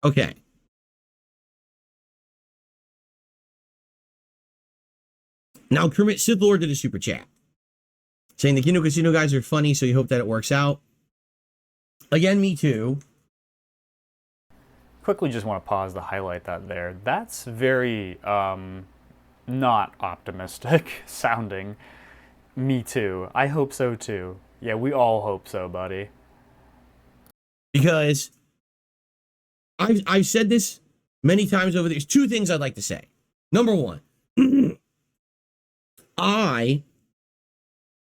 Okay. Now, Kermit Sith Lord did a super chat saying the Kino Casino guys are funny, so you hope that it works out. Again, me too. Quickly just want to pause to highlight that there. That's very not optimistic sounding. Me too. I hope so too. Yeah, we all hope so, buddy. Because I've said this many times over. There's two things I'd like to say. Number one, I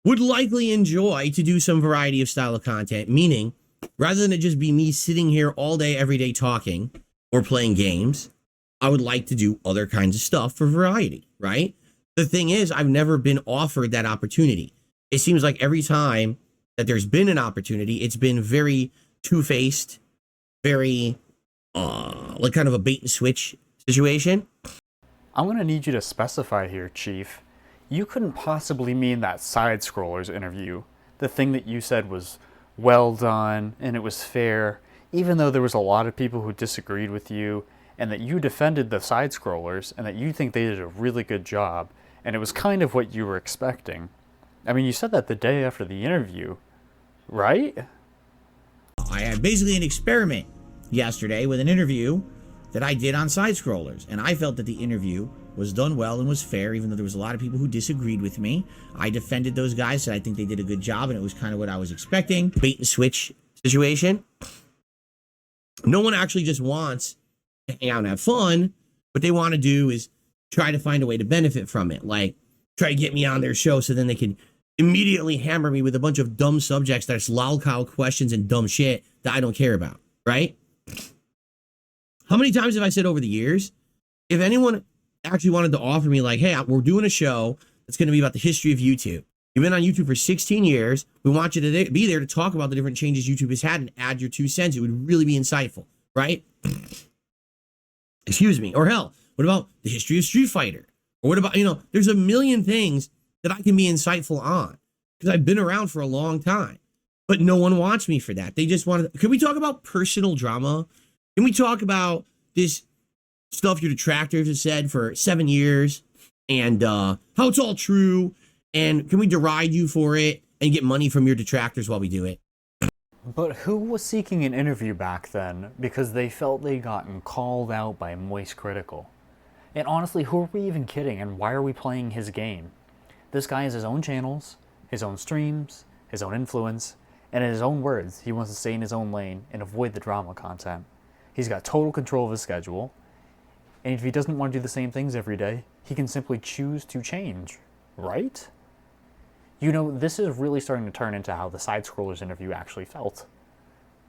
would likely enjoy to do some variety of style of content, meaning rather than it just be me sitting here all day, every day talking or playing games, I would like to do other kinds of stuff for variety, right? The thing is, I've never been offered that opportunity. It seems like every time that there's been an opportunity, it's been very two-faced, very like kind of a bait and switch situation. I'm gonna need you to specify here, Chief. You couldn't possibly mean that side scrollers interview. The thing that you said was well done and it was fair, even though there was a lot of people who disagreed with you, and that you defended the side scrollers and that you think they did a really good job, and it was kind of what you were expecting. I mean, you said that the day after the interview, right? I had basically an experiment yesterday with an interview that I did on side scrollers, and I felt that the interview was done well and was fair, even though there was a lot of people who disagreed with me. I defended those guys, said I think they did a good job, and it was kind of what I was expecting. Bait and switch situation. No one actually just wants to hang out and have fun. What they want to do is try to find a way to benefit from it, like try to get me on their show so then they can immediately hammer me with a bunch of dumb subjects that's lolcow questions and dumb shit that I don't care about, right? How many times have I said over the years, if anyone actually wanted to offer me like, hey, we're doing a show that's going to be about the history of YouTube. You've been on YouTube for 16 years. We want you to be there to talk about the different changes YouTube has had and add your 2 cents. It would really be insightful, right? Excuse me. Or hell, what about the history of Street Fighter? Or what about, there's a million things that I can be insightful on because I've been around for a long time. But no one wants me for that. They just want to. Can we talk about personal drama? Can we talk about this stuff your detractors have said for 7 years and how it's all true? And can we deride you for it and get money from your detractors while we do it? But who was seeking an interview back then because they felt they'd gotten called out by Moist Critical? And honestly, who are we even kidding, and why are we playing his game? This guy has his own channels, his own streams, his own influence, and in his own words, he wants to stay in his own lane and avoid the drama content. He's got total control of his schedule, and if he doesn't want to do the same things every day, he can simply choose to change, right? This is really starting to turn into how the Side Scrollers interview actually felt.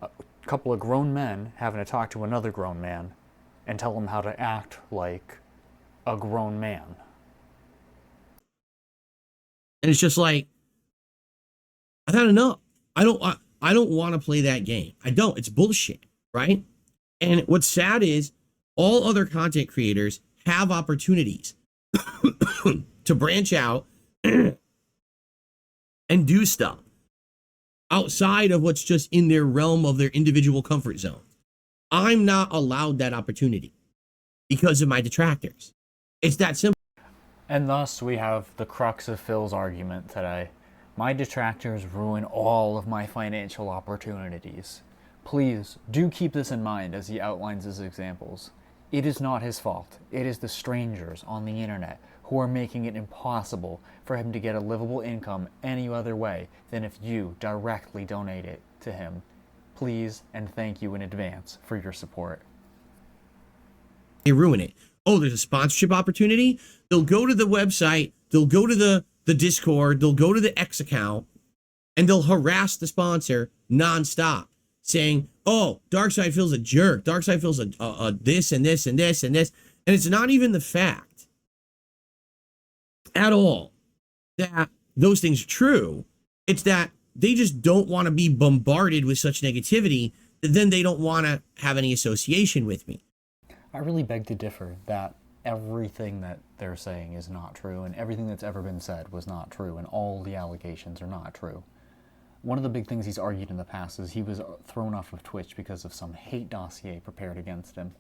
A couple of grown men having to talk to another grown man and tell him how to act like a grown man. And it's just like, I've had enough. I don't want to play that game. I don't. It's bullshit, right? And what's sad is all other content creators have opportunities to branch out and do stuff outside of what's just in their realm of their individual comfort zone. I'm not allowed that opportunity because of my detractors. It's that simple. And thus we have the crux of Phil's argument today. My detractors ruin all of my financial opportunities. Please do keep this in mind as he outlines his examples. It is not his fault. It is the strangers on the internet who are making it impossible for him to get a livable income any other way than if you directly donate it to him. Please and thank you in advance for your support. They ruin it. Oh, there's a sponsorship opportunity. They'll go to the website. They'll go to the Discord. They'll go to the X account and they'll harass the sponsor nonstop saying, oh, Darkseid feels a jerk. Darkseid feels a this and this and this and this. And it's not even the fact at all that those things are true. It's that they just don't want to be bombarded with such negativity that then they don't want to have any association with me. I really beg to differ that everything that they're saying is not true, and everything that's ever been said was not true, and all the allegations are not true. One of the big things he's argued in the past is he was thrown off of Twitch because of some hate dossier prepared against him.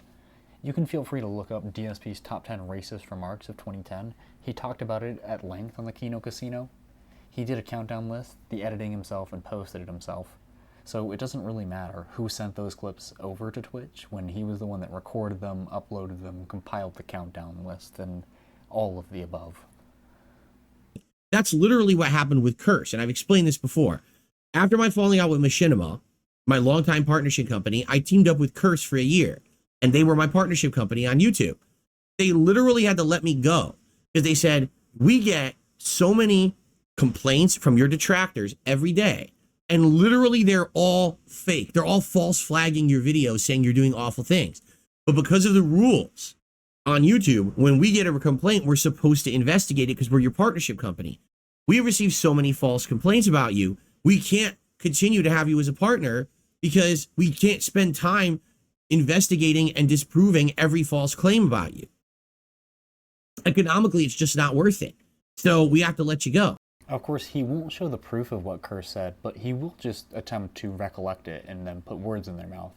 You can feel free to look up DSP's top 10 racist remarks of 2010. He talked about it at length on the Kino Casino. He did a countdown list, the editing himself, and posted it himself. So it doesn't really matter who sent those clips over to Twitch when he was the one that recorded them, uploaded them, compiled the countdown list, and all of the above. That's literally what happened with Curse, and I've explained this before. After my falling out with Machinima, my longtime partnership company, I teamed up with Curse for a year, and they were my partnership company on YouTube. They literally had to let me go because they said, we get so many complaints from your detractors every day, and literally they're all fake. They're all false flagging your videos saying you're doing awful things. But because of the rules on YouTube, when we get a complaint, we're supposed to investigate it because we're your partnership company. We receive so many false complaints about you, we can't continue to have you as a partner because we can't spend time investigating and disproving every false claim about you. Economically, it's just not worth it. So we have to let you go. Of course, he won't show the proof of what Curse said, but he will just attempt to recollect it and then put words in their mouth.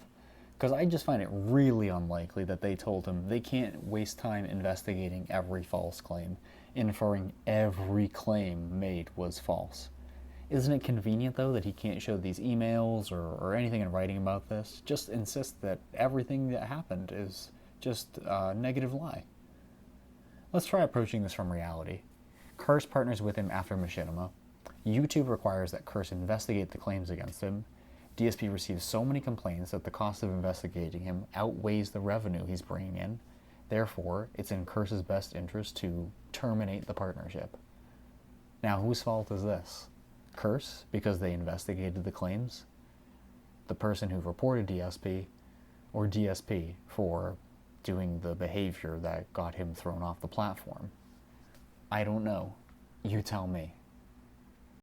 Because I just find it really unlikely that they told him they can't waste time investigating every false claim, inferring every claim made was false. Isn't it convenient, though, that he can't show these emails or anything in writing about this? Just insist that everything that happened is just a negative lie. Let's try approaching this from reality. Curse partners with him after Machinima. YouTube requires that Curse investigate the claims against him. DSP receives so many complaints that the cost of investigating him outweighs the revenue he's bringing in. Therefore, it's in Curse's best interest to terminate the partnership. Now, whose fault is this? Curse, because they investigated the claims? The person who reported DSP? Or DSP for doing the behavior that got him thrown off the platform? I don't know. You tell me.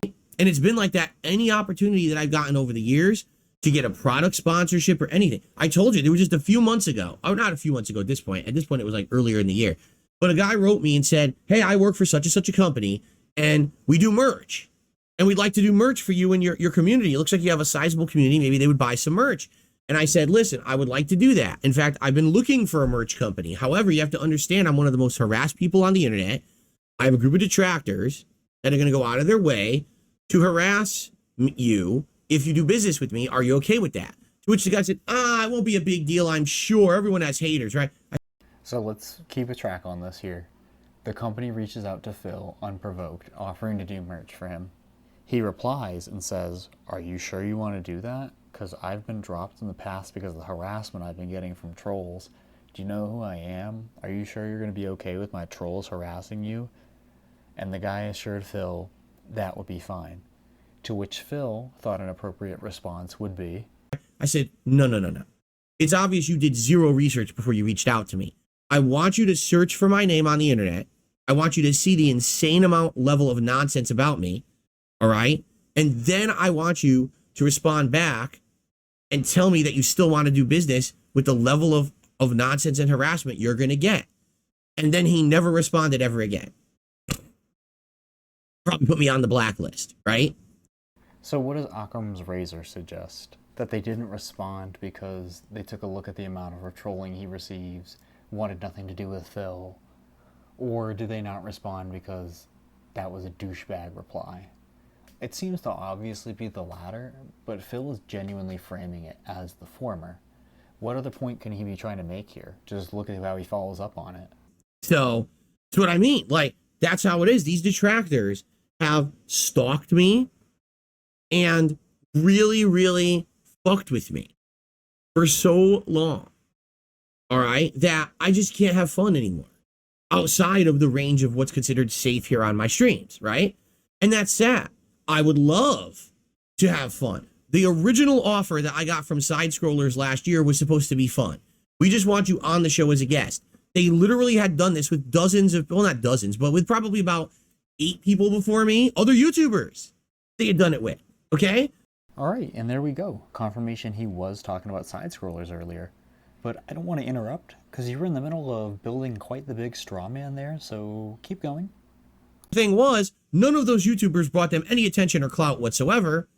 And it's been like that any opportunity that I've gotten over the years to get a product sponsorship or anything. I told you, there was just a few months ago, oh, not a few months ago at this point. At this point, it was like earlier in the year. But a guy wrote me and said, hey, I work for such and such a company, and we do merch. And we'd like to do merch for you and your community. It looks like you have a sizable community. Maybe they would buy some merch. And I said, listen, I would like to do that. In fact, I've been looking for a merch company. However, you have to understand I'm one of the most harassed people on the internet. I have a group of detractors that are going to go out of their way to harass you if you do business with me. Are you okay with that? To which the guy said, it won't be a big deal. I'm sure everyone has haters, right? So let's keep a track on this here. The company reaches out to Phil unprovoked, offering to do merch for him. He replies and says, are you sure you want to do that? Because I've been dropped in the past because of the harassment I've been getting from trolls. Do you know who I am? Are you sure you're going to be okay with my trolls harassing you? And the guy assured Phil that would be fine. To which Phil thought an appropriate response would be, I said, no. It's obvious you did zero research before you reached out to me. I want you to search for my name on the internet. I want you to see the insane level of nonsense about me. All right? And then I want you to respond back and tell me that you still want to do business with the level of nonsense and harassment you're going to get. And then he never responded ever again. Probably put me on the blacklist, right? So what does Akram's Razor suggest? That they didn't respond because they took a look at the amount of trolling he receives, wanted nothing to do with Phil? Or did they not respond because that was a douchebag reply? It seems to obviously be the latter, but Phil is genuinely framing it as the former. What other point can he be trying to make here? Just look at how he follows up on it. So that's what I mean. Like, that's how it is. These detractors have stalked me and really, really fucked with me for so long. All right, that I just can't have fun anymore outside of the range of what's considered safe here on my streams, right? And that's sad. I would love to have fun. The original offer that I got from Side Scrollers last year was supposed to be fun. We just want you on the show as a guest. They literally had done this with dozens of, well, not dozens, but with probably about 8 people before me, other YouTubers they had done it with, okay? All right, and there we go. Confirmation he was talking about Side Scrollers earlier. But I don't want to interrupt, because you were in the middle of building quite the big straw man there, so keep going. The thing was, none of those YouTubers brought them any attention or clout whatsoever.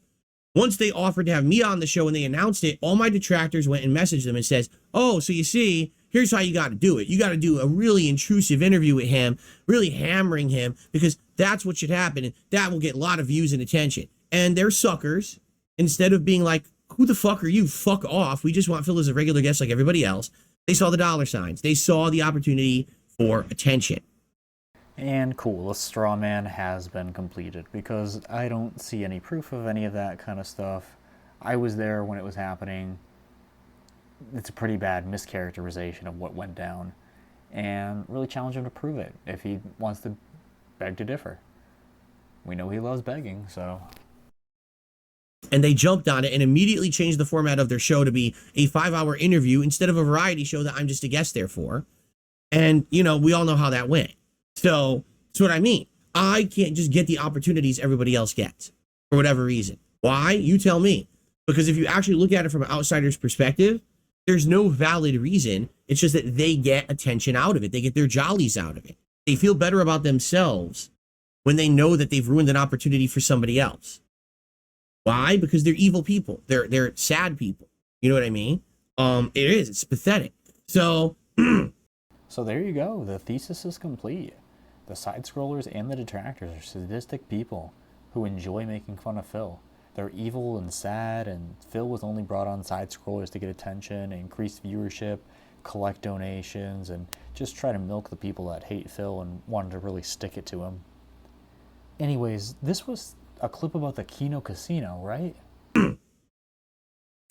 Once they offered to have me on the show and they announced it, all my detractors went and messaged them and says, oh, so you see, here's how you got to do it. You got to do a really intrusive interview with him, really hammering him, because that's what should happen. And that will get a lot of views and attention. And they're suckers. Instead of being like, who the fuck are you? Fuck off. We just want Phil as a regular guest like everybody else. They saw the dollar signs. They saw the opportunity for attention. And cool, a straw man has been completed, because I don't see any proof of any of that kind of stuff. I was there when it was happening. It's a pretty bad mischaracterization of what went down, and really challenge him to prove it if he wants to beg to differ. We know he loves begging, so... And they jumped on it and immediately changed the format of their show to be a 5-hour interview instead of a variety show that I'm just a guest there for. And, you know, we all know how that went. So that's what I mean. I can't just get the opportunities everybody else gets for whatever reason. Why? You tell me. Because if you actually look at it from an outsider's perspective, there's no valid reason. It's just that they get attention out of it. They get their jollies out of it. They feel better about themselves when they know that they've ruined an opportunity for somebody else. Why? Because they're evil people. They're sad people. You know what I mean? It is. It's pathetic. So... So there you go. The thesis is complete. The side-scrollers and the detractors are sadistic people who enjoy making fun of Phil. They're evil and sad, and Phil was only brought on side-scrollers to get attention, increase viewership, collect donations, and just try to milk the people that hate Phil and wanted to really stick it to him. Anyways, this was a clip about the Keno Casino, right?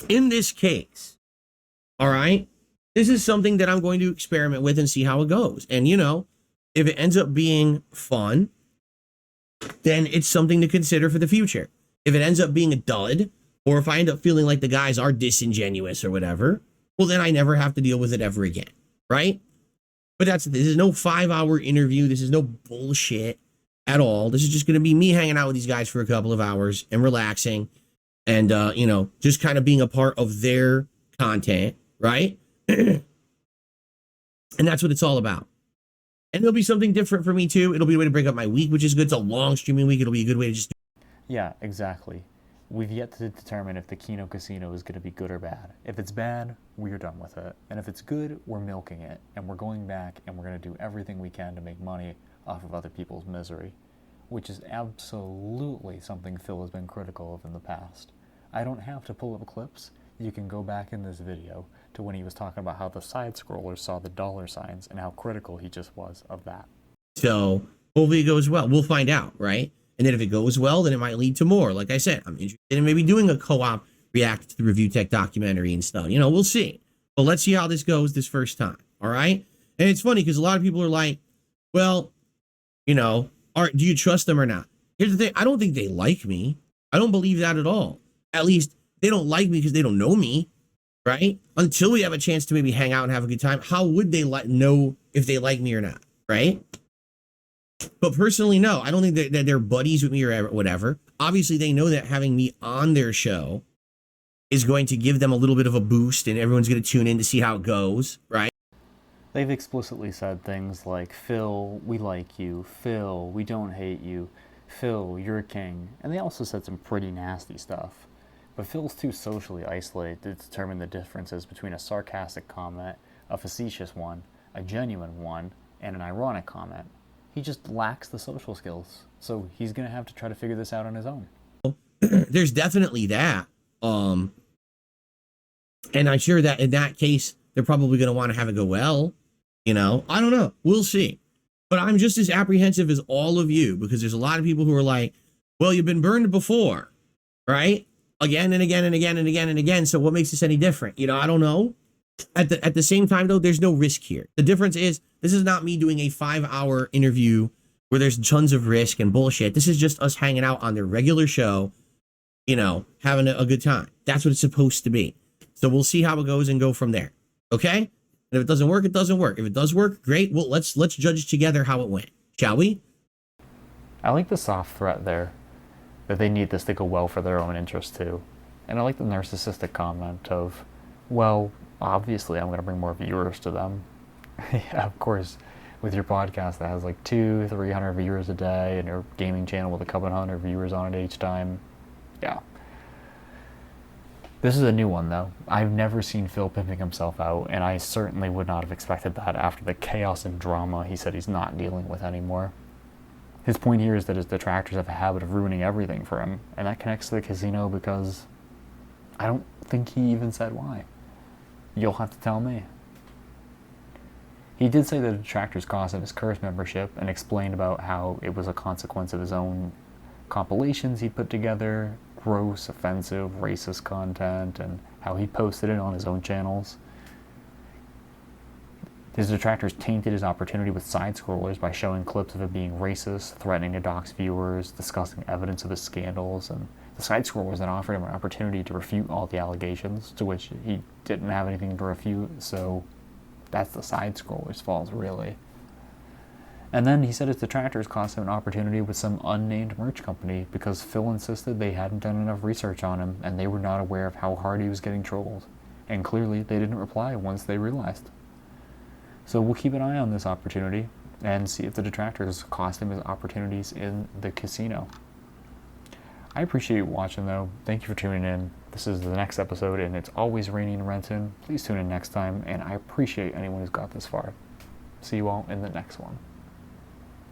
In this case, all right, this is something that I'm going to experiment with and see how it goes. And, you know, if it ends up being fun, then it's something to consider for the future. If it ends up being a dud, or if I end up feeling like the guys are disingenuous or whatever, well, then I never have to deal with it ever again, right? But this is no 5-hour interview. This is no bullshit at all. This is just going to be me hanging out with these guys for a couple of hours and relaxing and, you know, just kind of being a part of their content, right? And that's what it's all about. And there'll be something different for me too. It'll be a way to break up my week, which is good. It's a long streaming week. It'll be a good way to just... Yeah, exactly. We've yet to determine if the Keno Casino is going to be good or bad. If it's bad, we're done with it. And if it's good, we're milking it. And we're going back and we're going to do everything we can to make money off of other people's misery. Which is absolutely something Phil has been critical of in the past. I don't have to pull up clips. You can go back in this video to when he was talking about how the side-scrollers saw the dollar signs and how critical he just was of that. So hopefully it goes well. We'll find out, right? And then if it goes well, then it might lead to more. Like I said, I'm interested in maybe doing a co-op react to the Review Tech documentary and stuff. You know, we'll see. But let's see how this goes this first time, all right? And it's funny because a lot of people are like, well, you know, do you trust them or not? Here's the thing. I don't think they like me. I don't believe that at all. At least they don't like me because they don't know me, right? Until we have a chance to maybe hang out and have a good time. How would they know if they like me or not, right? But personally, no. I don't think that they're buddies with me or whatever. Obviously, they know that having me on their show is going to give them a little bit of a boost and everyone's going to tune in to see how it goes, right? They've explicitly said things like, Phil, we like you. Phil, we don't hate you. Phil, you're king. And they also said some pretty nasty stuff. But Phil's too socially isolated to determine the differences between a sarcastic comment, a facetious one, a genuine one, and an ironic comment. He just lacks the social skills. So he's going to have to try to figure this out on his own. There's definitely that. And I'm sure that in that case, they're probably going to want to have it go well. You know, I don't know. We'll see. But I'm just as apprehensive as all of you because there's a lot of people who are like, well, you've been burned before, right? Again and again and again and again and again. So what makes this any different? You know, I don't know. At the same time, though, there's no risk here. The difference is this is not me doing a 5-hour interview where there's tons of risk and bullshit. This is just us hanging out on their regular show, you know, having a good time. That's what it's supposed to be. So we'll see how it goes and go from there. Okay? And if it doesn't work, it doesn't work. If it does work, great. Well, let's judge together how it went. Shall we? I like the soft threat there, that they need this to go well for their own interest too. And I like the narcissistic comment of, well, obviously I'm going to bring more viewers to them. Yeah, of course, with your podcast that has like 200-300 viewers a day and your gaming channel with a couple hundred viewers on it each time. Yeah. This is a new one, though. I've never seen Phil pimping himself out, and I certainly would not have expected that after the chaos and drama he said he's not dealing with anymore. His point here is that his detractors have a habit of ruining everything for him, and that connects to the casino because I don't think he even said why. You'll have to tell me. He did say the detractors cost him his curse membership and explained about how it was a consequence of his own compilations he put together, gross, offensive, racist content, and how he posted it on his own channels. His detractors tainted his opportunity with side-scrollers by showing clips of it being racist, threatening to dox viewers, discussing evidence of his scandals, and the side-scrollers then offered him an opportunity to refute all the allegations, to which he didn't have anything to refute, so that's the side-scrollers' fault, really. And then he said his detractors cost him an opportunity with some unnamed merch company because Phil insisted they hadn't done enough research on him and they were not aware of how hard he was getting trolled. And clearly they didn't reply once they realized. So we'll keep an eye on this opportunity and see if the detractors cost him his opportunities in the casino. I appreciate you watching, though. Thank you for tuning in. This is the next episode, and it's always raining in Renton. Please tune in next time, and I appreciate anyone who's got this far. See you all in the next one.